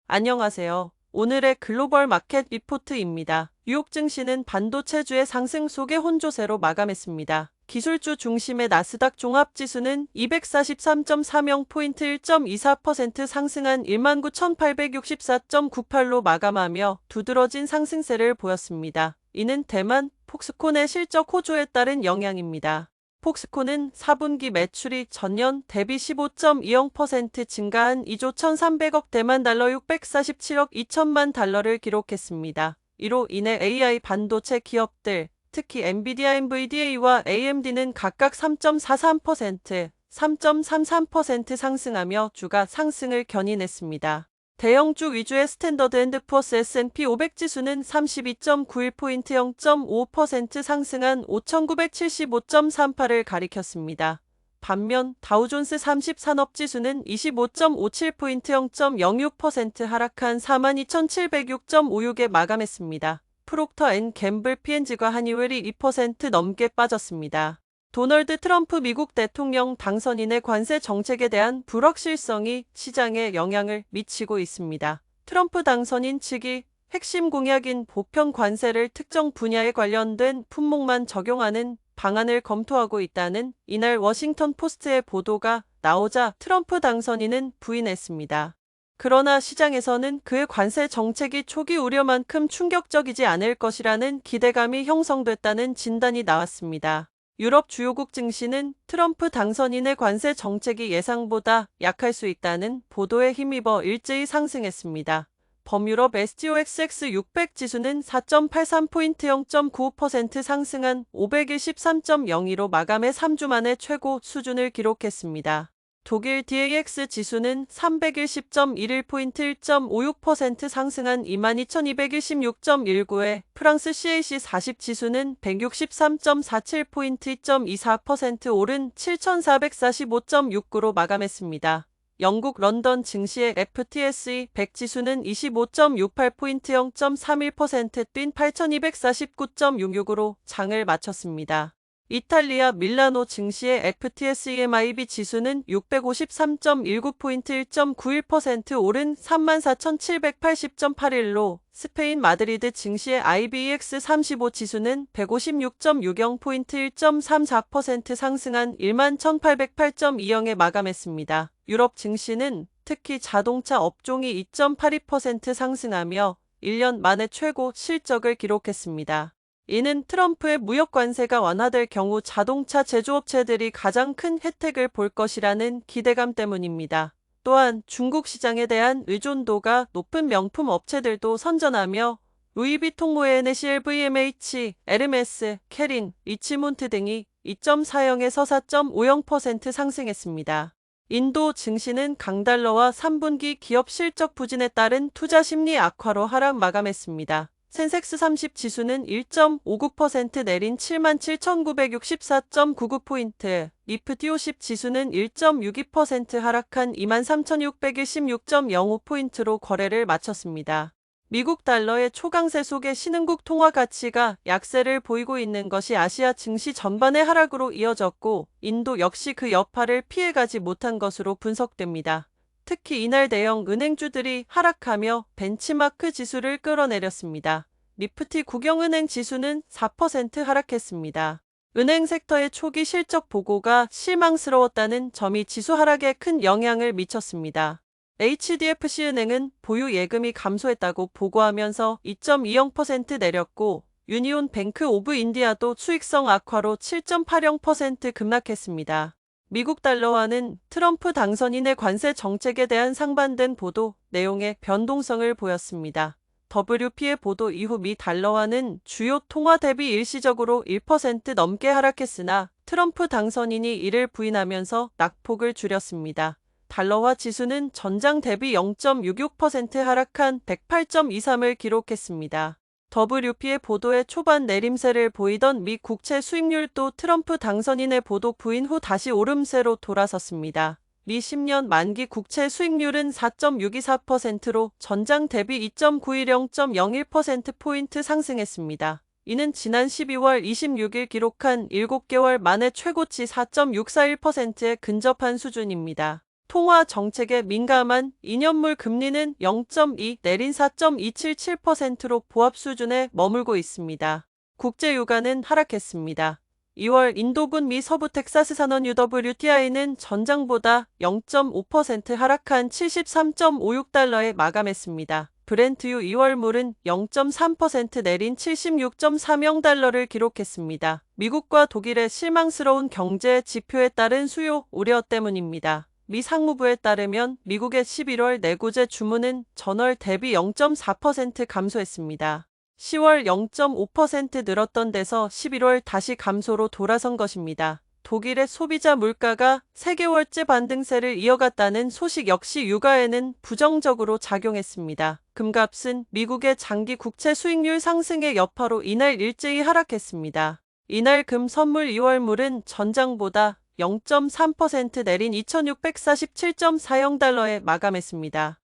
안녕하세요. 오늘의 글로벌 마켓 리포트입니다. 뉴욕 증시는 반도체주의 상승 속에 혼조세로 마감했습니다. 기술주 중심의 나스닥 종합지수는 243.30포인트 1.24% 상승한 19,864.98로 마감하며 두드러진 상승세를 보였습니다. 이는 대만, 폭스콘의 실적 호조에 따른 영향입니다. 폭스콘은 4분기 매출이 전년 대비 15.20% 증가한 2조 1,300억 대만 달러 647억 2천만 달러를 기록했습니다. 이로 인해 AI 반도체 기업들, 특히 NVIDIA와 AMD는 각각 3.43%, 3.33% 상승하며 주가 상승을 견인했습니다. 대형주 위주의 스탠더드 앤드 푸어스 S&P 500 지수는 32.91포인트 0.5% 상승한 5,975.38을 가리켰습니다. 반면 다우존스 30 산업지수는 25.57포인트 0.06% 하락한 42,706.56에 마감했습니다. 프록터 앤 갬블 P&G과 한이웰이 2% 넘게 빠졌습니다. 도널드 트럼프 미국 대통령 당선인의 관세 정책에 대한 불확실성이 시장에 영향을 미치고 있습니다. 트럼프 당선인 측이 핵심 공약인 보편 관세를 특정 분야에 관련된 품목만 적용하는 방안을 검토하고 있다는 이날 워싱턴 포스트의 보도가 나오자 트럼프 당선인은 부인했습니다. 그러나 시장에서는 그의 관세 정책이 초기 우려만큼 충격적이지 않을 것이라는 기대감이 형성됐다는 진단이 나왔습니다. 유럽 주요국 증시는 트럼프 당선인의 관세 정책이 예상보다 약할 수 있다는 보도에 힘입어 일제히 상승했습니다. 범유럽 STOXX 600 지수는 4.83포인트 0.95% 상승한 513.02로 마감해 3주 만에 최고 수준을 기록했습니다. 독일 DAX 지수는 310.11포인트 1.56% 상승한 22,216.19에 프랑스 CAC 40 지수는 163.47포인트 2.24% 오른 7,445.69로 마감했습니다. 영국 런던 증시의 FTSE 100 지수는 25.68포인트 0.31% 뛴 8,249.66으로 장을 마쳤습니다. 이탈리아 밀라노 증시의 FTSE-MIB 지수는 653.19포인트 1.91% 오른 34,780.81로 스페인 마드리드 증시의 IBEX 35 지수는 156.60포인트 1.34% 상승한 11,808.20에 마감했습니다. 유럽 증시는 특히 자동차 업종이 2.82% 상승하며 1년 만에 최고 실적을 기록했습니다. 이는 트럼프의 무역 관세가 완화될 경우 자동차 제조업체들이 가장 큰 혜택을 볼 것이라는 기대감 때문입니다. 또한 중국 시장에 대한 의존도가 높은 명품 업체들도 선전하며 루이비통 모에네 CLVMH, 에르메스, 캐린, 리치몬트 등이 2.40에서 4.50% 상승했습니다. 인도 증시는 강달러와 3분기 기업 실적 부진에 따른 투자 심리 악화로 하락 마감했습니다. 센섹스 30 지수는 1.59% 내린 77,964.99포인트, 니프티 50 지수는 1.62% 하락한 23,616.05포인트로 거래를 마쳤습니다. 미국 달러의 초강세 속에 신흥국 통화 가치가 약세를 보이고 있는 것이 아시아 증시 전반의 하락으로 이어졌고, 인도 역시 그 여파를 피해가지 못한 것으로 분석됩니다. 특히 이날 대형 은행주들이 하락하며 벤치마크 지수를 끌어내렸습니다. 니프티 국영은행 지수는 4% 하락했습니다. 은행 섹터의 초기 실적 보고가 실망스러웠다는 점이 지수 하락에 큰 영향을 미쳤습니다. HDFC은행은 보유 예금이 감소했다고 보고하면서 2.20% 내렸고, 유니온 뱅크 오브 인디아도 수익성 악화로 7.80% 급락했습니다. 미국 달러화는 트럼프 당선인의 관세 정책에 대한 상반된 보도 내용의 변동성을 보였습니다. WP의 보도 이후 미 달러화는 주요 통화 대비 일시적으로 1% 넘게 하락했으나 트럼프 당선인이 이를 부인하면서 낙폭을 줄였습니다. 달러화 지수는 전장 대비 0.66% 하락한 108.23을 기록했습니다. WP의 보도에 초반 내림세를 보이던 미 국채 수익률도 트럼프 당선인의 보도 부인 후 다시 오름세로 돌아섰습니다. 미 10년 만기 국채 수익률은 4.624%로 전장 대비 2.91 0.01%포인트 상승했습니다. 이는 지난 12월 26일 기록한 7개월 만에 최고치 4.641%에 근접한 수준입니다. 통화 정책에 민감한 2년물 금리는 0.2 내린 4.277%로 보합 수준에 머물고 있습니다. 국제 유가는 하락했습니다. 2월 인도군 미 서부 텍사스 산원 UWTI는 전장보다 0.5% 하락한 73.56달러에 마감했습니다. 브렌트유 2월물은 0.3% 내린 76.30달러를 기록했습니다. 미국과 독일의 실망스러운 경제 지표에 따른 수요 우려 때문입니다. 미 상무부에 따르면 미국의 11월 내구재 주문은 전월 대비 0.4% 감소했습니다. 10월 0.5% 늘었던 데서 11월 다시 감소로 돌아선 것입니다. 독일의 소비자 물가가 3개월째 반등세를 이어갔다는 소식 역시 유가에는 부정적으로 작용했습니다. 금값은 미국의 장기 국채 수익률 상승의 여파로 이날 일제히 하락했습니다. 이날 금 선물 2월물은 전장보다 0.3% 내린 2647.40달러에 마감했습니다.